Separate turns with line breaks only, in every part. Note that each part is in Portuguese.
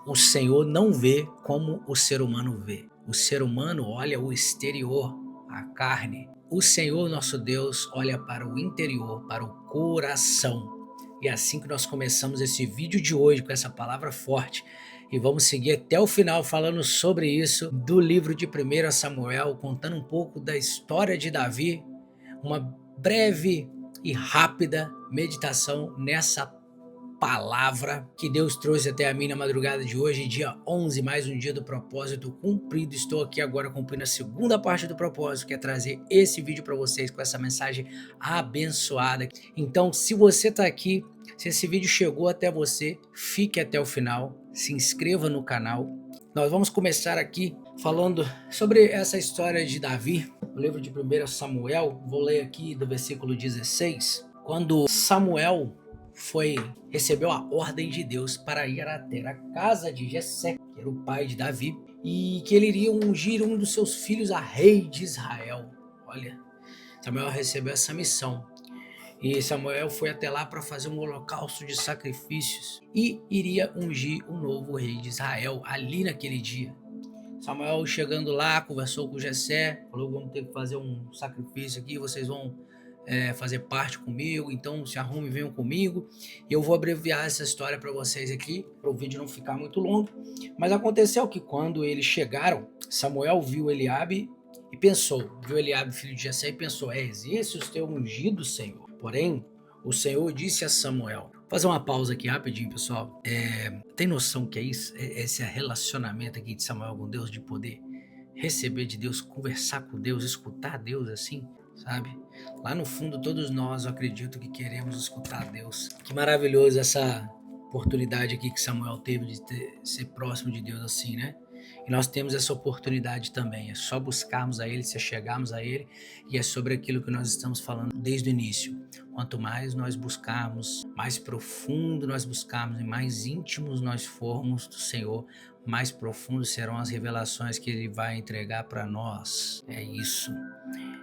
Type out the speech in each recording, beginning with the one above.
o Senhor não vê como o ser humano vê. O ser humano olha o exterior, a carne. O Senhor nosso Deus olha para o interior, para o coração. E é assim que nós começamos esse vídeo de hoje com essa palavra forte. E vamos seguir até o final falando sobre isso do livro de 1 Samuel, contando um pouco da história de Davi, uma breve e rápida meditação nessa palavra que Deus trouxe até a mim na madrugada de hoje, dia 11, mais um dia do propósito cumprido. Estou aqui agora cumprindo a segunda parte do propósito, que é trazer esse vídeo para vocês com essa mensagem abençoada. Então, se você está aqui, se esse vídeo chegou até você, fique até o final, se inscreva no canal. Nós vamos começar aqui falando sobre essa história de Davi, no livro de 1 Samuel. Vou ler aqui do versículo 16. Quando Samuel recebeu a ordem de Deus para ir até a casa de Jessé, que era o pai de Davi, e que ele iria ungir um dos seus filhos a rei de Israel. Olha, Samuel recebeu essa missão. E Samuel foi até lá para fazer um holocausto de sacrifícios e iria ungir o novo rei de Israel ali naquele dia. Samuel chegando lá, conversou com Jessé, falou: vamos ter que fazer um sacrifício aqui, vocês vão fazer parte comigo, então se arrume e venham comigo. E eu vou abreviar essa história para vocês aqui, para o vídeo não ficar muito longo. Mas aconteceu que quando eles chegaram, Samuel viu Eliabe e pensou, viu Eliabe filho de Jessé e pensou: és esse o teu ungido, Senhor? Porém, o Senhor disse a Samuel. Vou fazer uma pausa aqui rapidinho, pessoal. Tem noção que é isso? Esse relacionamento aqui de Samuel com Deus, de poder receber de Deus, conversar com Deus, escutar Deus assim, sabe? Lá no fundo, todos nós, eu acredito que queremos escutar Deus. Que maravilhoso essa oportunidade aqui que Samuel teve de ser próximo de Deus assim, né? E nós temos essa oportunidade também, é só buscarmos a Ele, se chegarmos a Ele, e é sobre aquilo que nós estamos falando desde o início. Quanto mais nós buscarmos, mais profundo nós buscarmos e mais íntimos nós formos do Senhor, mais profundos serão as revelações que Ele vai entregar para nós. É isso.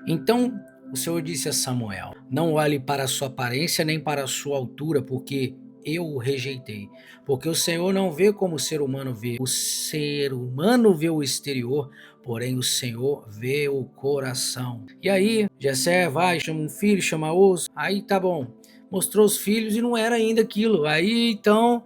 Então o Senhor disse a Samuel: não olhe para a sua aparência nem para a sua altura, porque eu o rejeitei. Porque o Senhor não vê como o ser humano vê. O ser humano vê o exterior, porém o Senhor vê o coração. E aí, Jessé vai, chama um filho, chama outro. Aí tá bom, mostrou os filhos e não era ainda aquilo. Aí então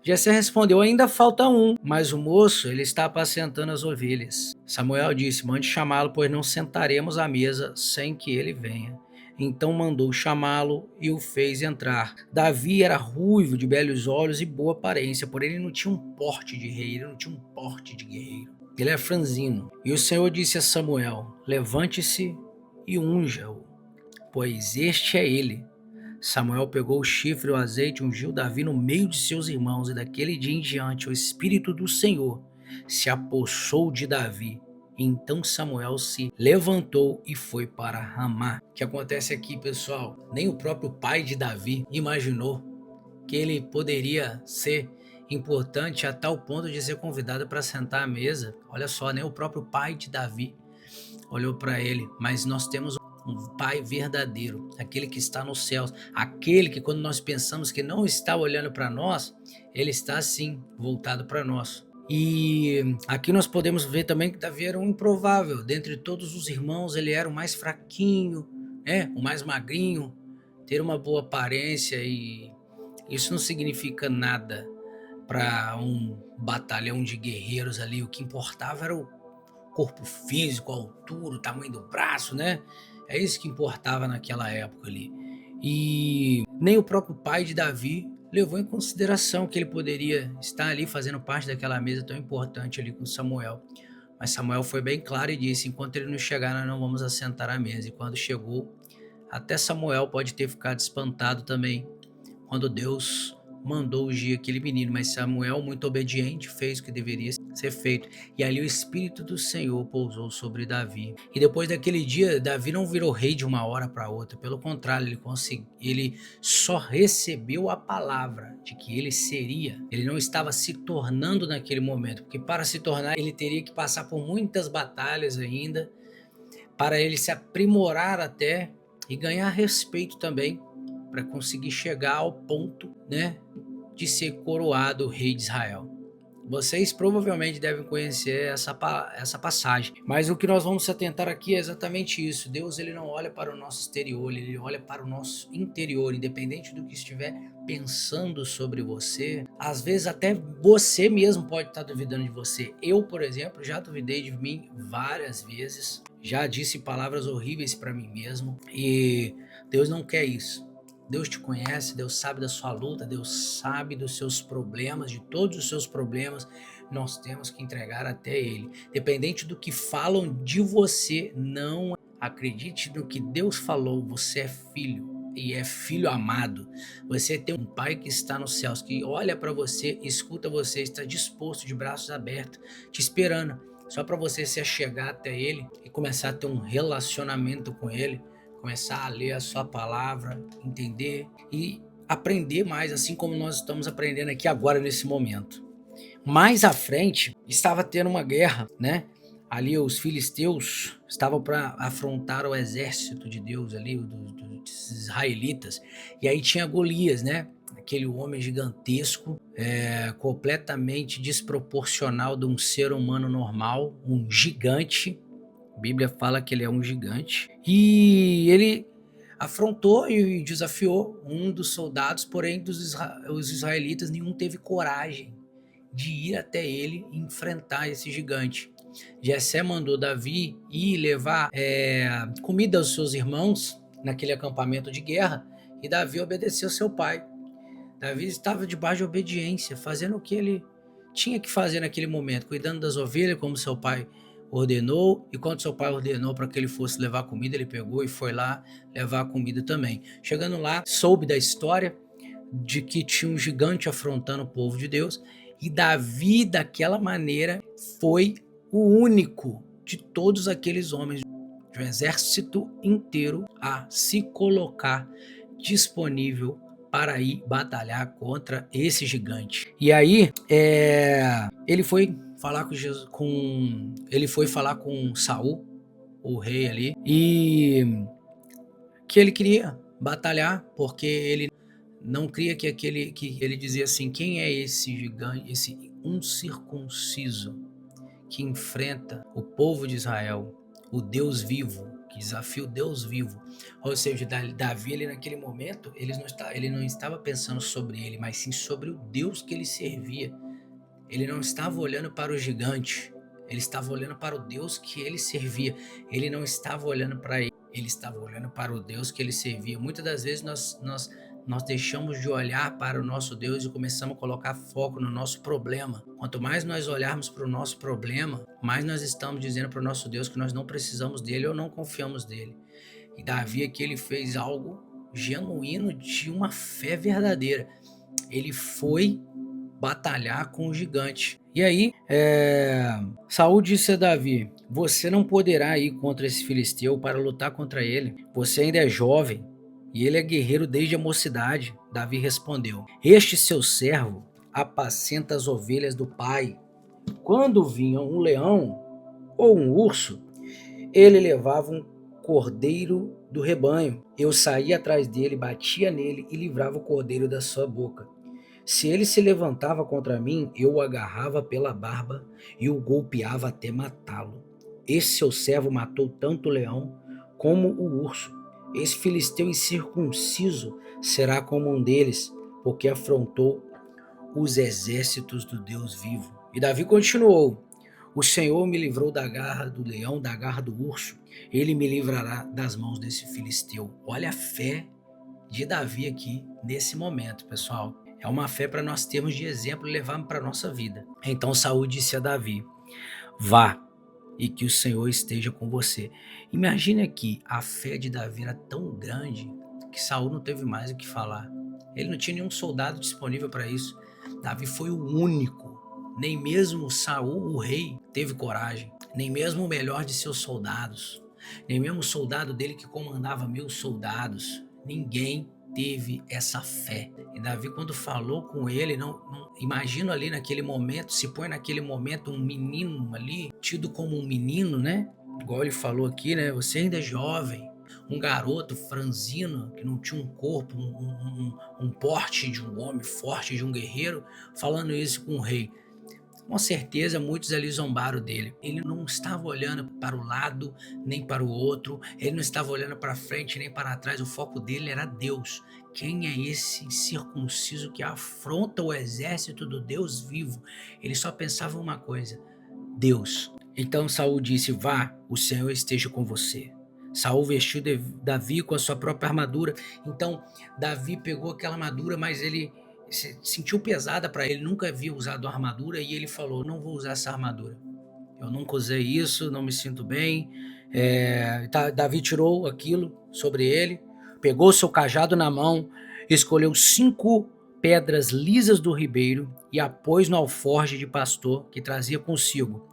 Jessé respondeu: ainda falta um, mas o moço ele está apacentando as ovelhas. Samuel disse: mande chamá-lo, pois não sentaremos à mesa sem que ele venha. Então mandou chamá-lo e o fez entrar. Davi era ruivo, de belos olhos e boa aparência, porém ele não tinha um porte de rei, ele não tinha um porte de guerreiro. Ele era franzino. E o Senhor disse a Samuel: levante-se e unja-o, pois este é ele. Samuel pegou o chifre e o azeite, ungiu Davi no meio de seus irmãos, e daquele dia em diante o Espírito do Senhor se apossou de Davi. Então Samuel se levantou e foi para Ramá. O que acontece aqui, pessoal? Nem o próprio pai de Davi imaginou que ele poderia ser importante a tal ponto de ser convidado para sentar à mesa. Olha só, nem o próprio pai de Davi olhou para ele, mas nós temos um pai verdadeiro, aquele que está nos céus, aquele que quando nós pensamos que não está olhando para nós, ele está sim voltado para nós. E aqui nós podemos ver também que Davi era um improvável, dentre todos os irmãos ele era o mais fraquinho, né? O mais magrinho, ter uma boa aparência, e isso não significa nada para um batalhão de guerreiros ali. O que importava era o corpo físico, a altura, o tamanho do braço, né? É isso que importava naquela época ali. E nem o próprio pai de Davi levou em consideração que ele poderia estar ali fazendo parte daquela mesa tão importante ali com Samuel. Mas Samuel foi bem claro e disse: enquanto ele não chegar, nós não vamos assentar à mesa. E quando chegou, até Samuel pode ter ficado espantado também, quando Deus mandou ungir aquele menino, mas Samuel, muito obediente, fez o que deveria ser feito, e ali o Espírito do Senhor pousou sobre Davi. E depois daquele dia, Davi não virou rei de uma hora para outra, pelo contrário, ele só recebeu a palavra de que ele seria. Ele não estava se tornando naquele momento, porque para se tornar ele teria que passar por muitas batalhas ainda, para ele se aprimorar até e ganhar respeito também, para conseguir chegar ao ponto, né, de ser coroado rei de Israel. Vocês provavelmente devem conhecer essa passagem, mas o que nós vamos se atentar aqui é exatamente isso. Deus, ele não olha para o nosso exterior, ele olha para o nosso interior, independente do que estiver pensando sobre você. Às vezes até você mesmo pode estar duvidando de você. Eu, por exemplo, já duvidei de mim várias vezes, já disse palavras horríveis para mim mesmo, e Deus não quer isso. Deus te conhece, Deus sabe da sua luta, Deus sabe dos seus problemas, de todos os seus problemas, nós temos que entregar até Ele. Dependente do que falam de você, não acredite no que Deus falou, você é filho e é filho amado. Você tem um Pai que está nos céus, que olha para você, escuta você, está disposto, de braços abertos, te esperando, só para você se achegar até Ele e começar a ter um relacionamento com Ele, começar a ler a sua palavra, entender e aprender mais, assim como nós estamos aprendendo aqui agora nesse momento. Mais à frente, estava tendo uma guerra, né? Ali os filisteus estavam para afrontar o exército de Deus ali, dos israelitas. E aí tinha Golias, né? Aquele homem gigantesco, completamente desproporcional de um ser humano normal, um gigante. A Bíblia fala que ele é um gigante. E ele afrontou e desafiou um dos soldados, porém os israelitas nenhum teve coragem de ir até ele e enfrentar esse gigante. Jessé mandou Davi ir levar comida aos seus irmãos naquele acampamento de guerra, e Davi obedeceu seu pai. Davi estava debaixo de obediência, fazendo o que ele tinha que fazer naquele momento, cuidando das ovelhas como seu pai ordenou, e quando seu pai ordenou para que ele fosse levar comida, ele pegou e foi lá levar comida também. Chegando lá, soube da história de que tinha um gigante afrontando o povo de Deus, e Davi, daquela maneira, foi o único de todos aqueles homens, de um exército inteiro, a se colocar disponível para ir batalhar contra esse gigante. E aí, ele foi falar com Saul, o rei ali, e que ele queria batalhar, porque ele não cria que ele dizia assim: quem é esse gigante, esse incircunciso que enfrenta o povo de Israel, o Deus vivo, que desafia o Deus vivo? Ou seja, Davi, ele naquele momento, ele não estava pensando sobre ele, mas sim sobre o Deus que ele servia. Ele não estava olhando para o gigante, ele estava olhando para o Deus que ele servia. Ele não estava olhando para ele estava olhando para o Deus que ele servia. Muitas das vezes nós deixamos de olhar para o nosso Deus e começamos a colocar foco no nosso problema. Quanto mais nós olharmos para o nosso problema, mais nós estamos dizendo para o nosso Deus que nós não precisamos dele ou não confiamos nele. E Davi aqui, ele fez algo genuíno, de uma fé verdadeira. Ele foi batalhar com o gigante. E aí, Saul disse a Davi: você não poderá ir contra esse filisteu para lutar contra ele. Você ainda é jovem e ele é guerreiro desde a mocidade. Davi respondeu: este seu servo apacenta as ovelhas do pai. Quando vinha um leão ou um urso, ele levava um cordeiro do rebanho. Eu saía atrás dele, batia nele e livrava o cordeiro da sua boca. Se ele se levantava contra mim, eu o agarrava pela barba e o golpeava até matá-lo. Esse seu servo matou tanto o leão como o urso. Esse filisteu incircunciso será como um deles, porque afrontou os exércitos do Deus vivo. E Davi continuou: o Senhor me livrou da garra do leão, da garra do urso. Ele me livrará das mãos desse filisteu. Olha a fé de Davi aqui nesse momento, pessoal. É uma fé para nós termos de exemplo e levarmos para a nossa vida. Então Saul disse a Davi: vá, e que o Senhor esteja com você. Imagine aqui, a fé de Davi era tão grande que Saul não teve mais o que falar. Ele não tinha nenhum soldado disponível para isso. Davi foi o único. Nem mesmo Saul, o rei, teve coragem. Nem mesmo o melhor de seus soldados. Nem mesmo o soldado dele que comandava 1000 soldados. Ninguém teve essa fé. E Davi, quando falou com ele, imagina ali naquele momento, se põe naquele momento um menino ali, tido como um menino, né? Igual ele falou aqui, né? Você ainda é jovem, um garoto franzino, que não tinha um corpo, um porte de um homem forte, de um guerreiro, falando isso com o rei. Com certeza muitos ali zombaram dele. Ele não estava olhando para o lado nem para o outro, ele não estava olhando para frente nem para trás, o foco dele era Deus. Quem é esse incircunciso que afronta o exército do Deus vivo? Ele só pensava uma coisa: Deus. Então Saul disse: vá, o Senhor esteja com você. Saul vestiu Davi com a sua própria armadura. Então Davi pegou aquela armadura, mas ele sentiu pesada para ele, nunca havia usado armadura, e ele falou: não vou usar essa armadura. Eu nunca usei isso, não me sinto bem. Davi tirou aquilo sobre ele, pegou seu cajado na mão, escolheu 5 pedras lisas do ribeiro e a pôs no alforje de pastor que trazia consigo.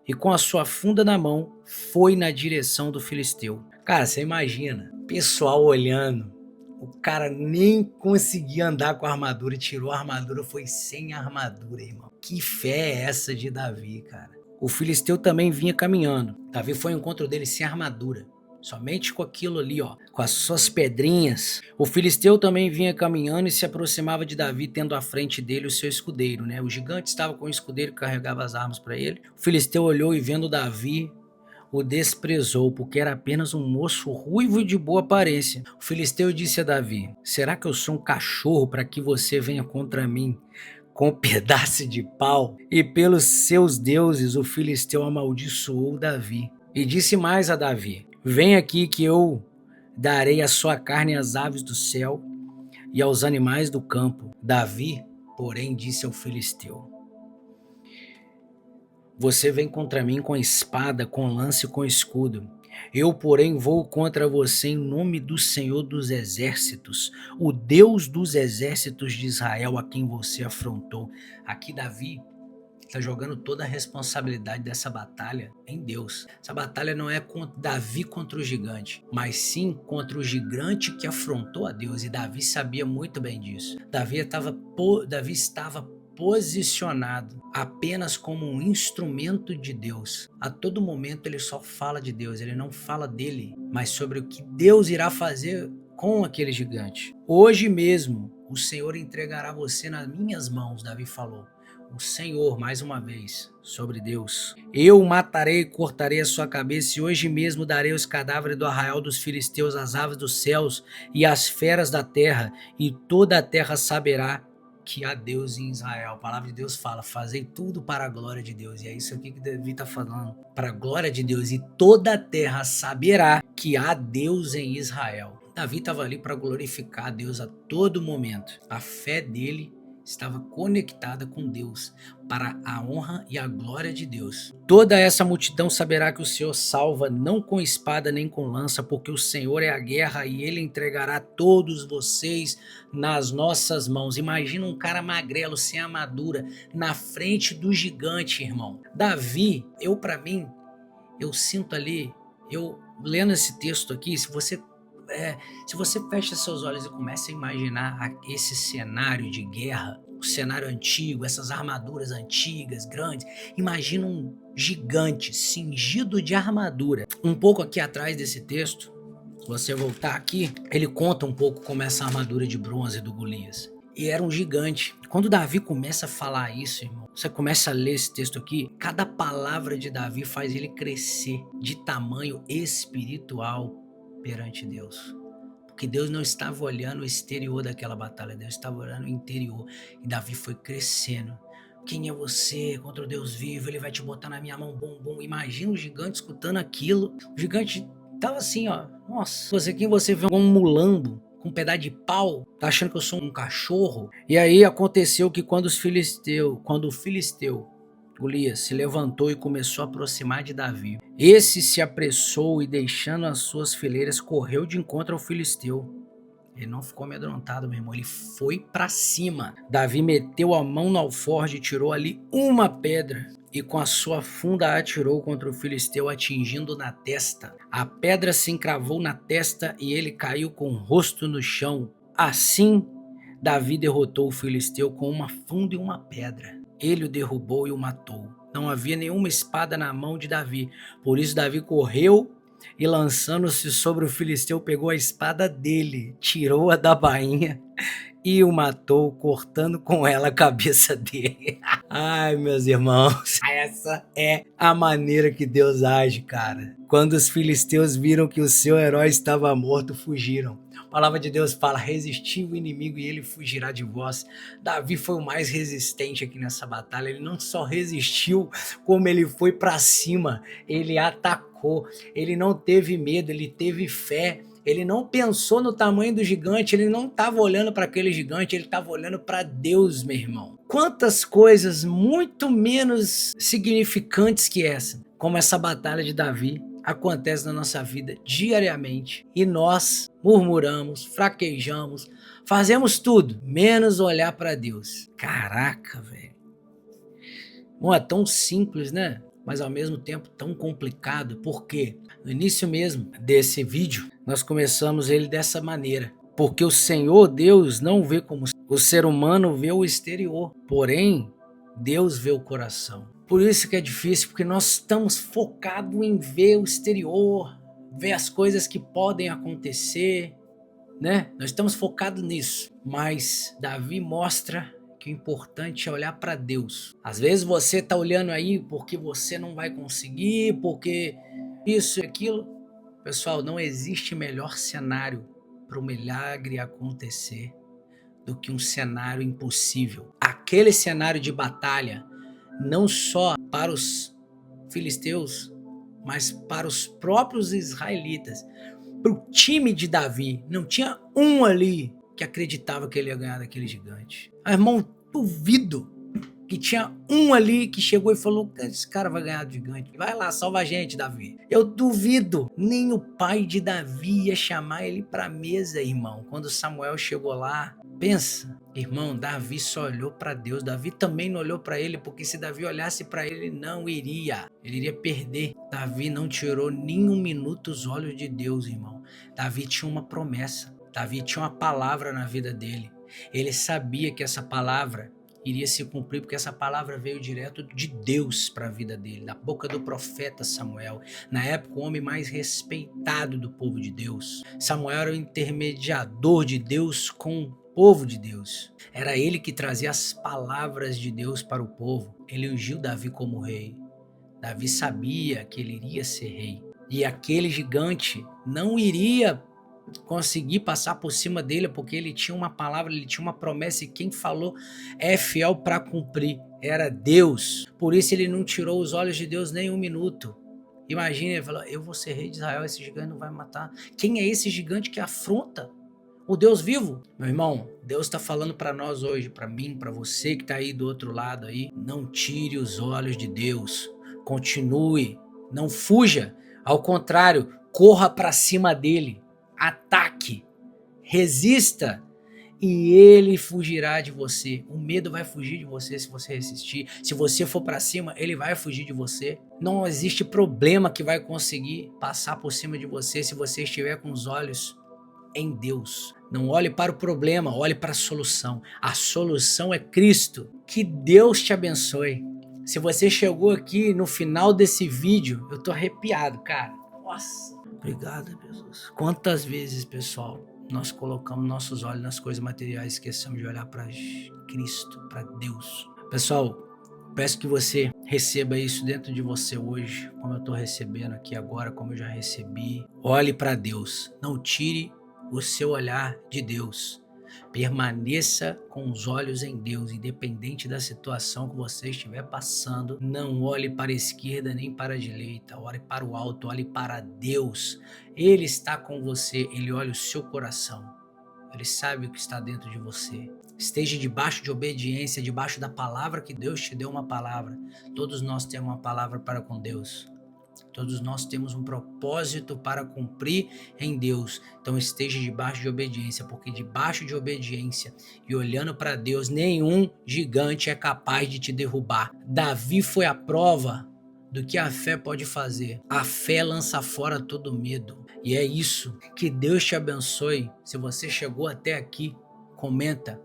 E com a sua funda na mão, foi na direção do filisteu. Cara, você imagina, pessoal olhando, o cara nem conseguia andar com a armadura, tirou a armadura, foi sem armadura, irmão. Que fé é essa de Davi, cara? O filisteu também vinha caminhando. Davi foi ao encontro dele sem armadura, somente com aquilo ali, ó, com as suas pedrinhas. O filisteu também vinha caminhando e se aproximava de Davi, tendo à frente dele o seu escudeiro, né? O gigante estava com o escudeiro que carregava as armas para ele. O filisteu olhou e, vendo Davi, o desprezou, porque era apenas um moço ruivo e de boa aparência. O filisteu disse a Davi: será que eu sou um cachorro para que você venha contra mim com um pedaço de pau? E pelos seus deuses o filisteu amaldiçoou Davi. E disse mais a Davi: vem aqui que eu darei a sua carne às aves do céu e aos animais do campo. Davi, porém, disse ao filisteu: você vem contra mim com espada, com lança e com escudo. Eu, porém, vou contra você em nome do Senhor dos Exércitos, o Deus dos exércitos de Israel, a quem você afrontou. Aqui Davi está jogando toda a responsabilidade dessa batalha em Deus. Essa batalha não é contra Davi contra o gigante, mas sim contra o gigante que afrontou a Deus. E Davi sabia muito bem disso. Davi estava posicionado apenas como um instrumento de Deus. A todo momento ele só fala de Deus, ele não fala dele, mas sobre o que Deus irá fazer com aquele gigante. Hoje mesmo o Senhor entregará você nas minhas mãos, Davi falou. O Senhor, mais uma vez, sobre Deus. Eu o matarei e cortarei a sua cabeça, e hoje mesmo darei os cadáveres do arraial dos filisteus, as aves dos céus e as feras da terra, e toda a terra saberá que há Deus em Israel. A palavra de Deus fala: fazei tudo para a glória de Deus. E é isso aqui que Davi está falando. Para a glória de Deus. E toda a terra saberá que há Deus em Israel. Davi estava ali para glorificar a Deus a todo momento. A fé dele estava conectada com Deus, para a honra e a glória de Deus. Toda essa multidão saberá que o Senhor salva, não com espada nem com lança, porque o Senhor é a guerra e ele entregará todos vocês nas nossas mãos. Imagina um cara magrelo, sem armadura, na frente do gigante, irmão. Davi, eu sinto ali, eu lendo esse texto aqui, se você fecha seus olhos e começa a imaginar esse cenário de guerra, o cenário antigo, essas armaduras antigas, grandes, imagina um gigante cingido de armadura. Um pouco aqui atrás desse texto, se você voltar aqui, ele conta um pouco como essa armadura de bronze do Golias. E era um gigante. Quando Davi começa a falar isso, irmão, você começa a ler esse texto aqui, cada palavra de Davi faz ele crescer de tamanho espiritual perante Deus, porque Deus não estava olhando o exterior daquela batalha, Deus estava olhando o interior, e Davi foi crescendo. Quem é você contra o Deus vivo? Ele vai te botar na minha mão, bom, bom. Imagina o gigante escutando aquilo. O gigante tava assim, ó, nossa, quem você vê um mulambo com um pedaço de pau, tá achando que eu sou um cachorro? E aí aconteceu que quando o filisteu Golias se levantou e começou a aproximar de Davi, esse se apressou e, deixando as suas fileiras, correu de encontro ao filisteu. Ele não ficou amedrontado, meu irmão, ele foi para cima. Davi meteu a mão no alforje e tirou ali uma pedra, e com a sua funda atirou contra o filisteu, atingindo na testa. A pedra se encravou na testa e ele caiu com o rosto no chão. Assim, Davi derrotou o filisteu com uma funda e uma pedra. Ele o derrubou e o matou. Não havia nenhuma espada na mão de Davi. Por isso Davi correu e, lançando-se sobre o filisteu, pegou a espada dele, tirou-a da bainha e o matou, cortando com ela a cabeça dele. Ai, meus irmãos, essa é a maneira que Deus age, cara. Quando os filisteus viram que o seu herói estava morto, fugiram. A palavra de Deus fala: resistir o inimigo e ele fugirá de vós. Davi foi o mais resistente aqui nessa batalha. Ele não só resistiu, como ele foi para cima. Ele atacou. Ele não teve medo, ele teve fé. Ele não pensou no tamanho do gigante, ele não estava olhando para aquele gigante, ele estava olhando para Deus, meu irmão. Quantas coisas muito menos significantes que essa, como essa batalha de Davi, acontece na nossa vida diariamente e nós murmuramos, fraquejamos, fazemos tudo, menos olhar para Deus. Caraca, velho. Bom, é tão simples, né? Mas ao mesmo tempo tão complicado, porque no início mesmo desse vídeo, nós começamos ele dessa maneira. Porque o Senhor Deus não vê como o ser humano vê o exterior, porém Deus vê o coração. Por isso que é difícil, porque nós estamos focados em ver o exterior, ver as coisas que podem acontecer, né? Nós estamos focados nisso, mas Davi mostra que o importante é olhar para Deus. Às vezes você está olhando aí porque você não vai conseguir, porque isso e aquilo. Pessoal, não existe melhor cenário para o milagre acontecer do que um cenário impossível. Aquele cenário de batalha, não só para os filisteus, mas para os próprios israelitas, para o time de Davi, não tinha um ali que acreditava que ele ia ganhar daquele gigante. Irmão, duvido que tinha um ali que chegou e falou: esse cara vai ganhar do gigante, vai lá, salva a gente, Davi. Eu duvido, nem o pai de Davi ia chamar ele para a mesa, irmão. Quando Samuel chegou lá, pensa, irmão, Davi só olhou para Deus. Davi também não olhou para ele, porque se Davi olhasse para ele, não iria, ele iria perder. Davi não tirou nem um minuto os olhos de Deus, irmão. Davi tinha uma promessa, Davi tinha uma palavra na vida dele. Ele sabia que essa palavra iria se cumprir, porque essa palavra veio direto de Deus para a vida dele, da boca do profeta Samuel, na época o homem mais respeitado do povo de Deus. Samuel era o intermediador de Deus com o povo de Deus. Era ele que trazia as palavras de Deus para o povo. Ele ungiu Davi como rei. Davi sabia que ele iria ser rei. E aquele gigante não iria conseguir passar por cima dele, porque ele tinha uma palavra, ele tinha uma promessa, e quem falou é fiel para cumprir, era Deus. Por isso ele não tirou os olhos de Deus nem um minuto. Imagina, ele falou: eu vou ser rei de Israel, esse gigante não vai me matar. Quem é esse gigante que afronta o Deus vivo? Meu irmão, Deus está falando para nós hoje, para mim, para você que está aí do outro lado aí: não tire os olhos de Deus, continue, não fuja, ao contrário, corra para cima dele. Ataque, resista e ele fugirá de você. O medo vai fugir de você se você resistir. Se você for para cima, ele vai fugir de você. Não existe problema que vai conseguir passar por cima de você se você estiver com os olhos em Deus. Não olhe para o problema, olhe para a solução. A solução é Cristo. Que Deus te abençoe. Se você chegou aqui no final desse vídeo, eu tô arrepiado, cara. Nossa. Obrigado, Jesus. Quantas vezes, pessoal, nós colocamos nossos olhos nas coisas materiais e esquecemos de olhar para Cristo, para Deus. Pessoal, peço que você receba isso dentro de você hoje, como eu estou recebendo aqui agora, como eu já recebi. Olhe para Deus. Não tire o seu olhar de Deus. Permaneça com os olhos em Deus, independente da situação que você estiver passando. Não olhe para a esquerda nem para a direita, olhe para o alto, olhe para Deus. Ele está com você, ele olha o seu coração, ele sabe o que está dentro de você. Esteja debaixo de obediência, debaixo da palavra que Deus te deu, uma palavra. Todos nós temos uma palavra para com Deus. Todos nós temos um propósito para cumprir em Deus. Então esteja debaixo de obediência, porque debaixo de obediência e olhando para Deus, nenhum gigante é capaz de te derrubar. Davi foi a prova do que a fé pode fazer. A fé lança fora todo medo. E é isso. Que Deus te abençoe. Se você chegou até aqui, comenta: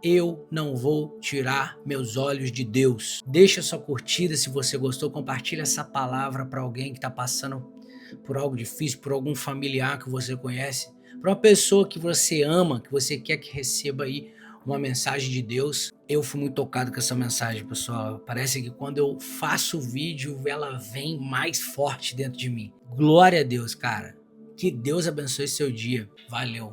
eu não vou tirar meus olhos de Deus. Deixa sua curtida se você gostou, compartilha essa palavra para alguém que está passando por algo difícil, por algum familiar que você conhece, para uma pessoa que você ama, que você quer que receba aí uma mensagem de Deus. Eu fui muito tocado com essa mensagem, pessoal. Parece que quando eu faço o vídeo, ela vem mais forte dentro de mim. Glória a Deus, cara. Que Deus abençoe seu dia. Valeu.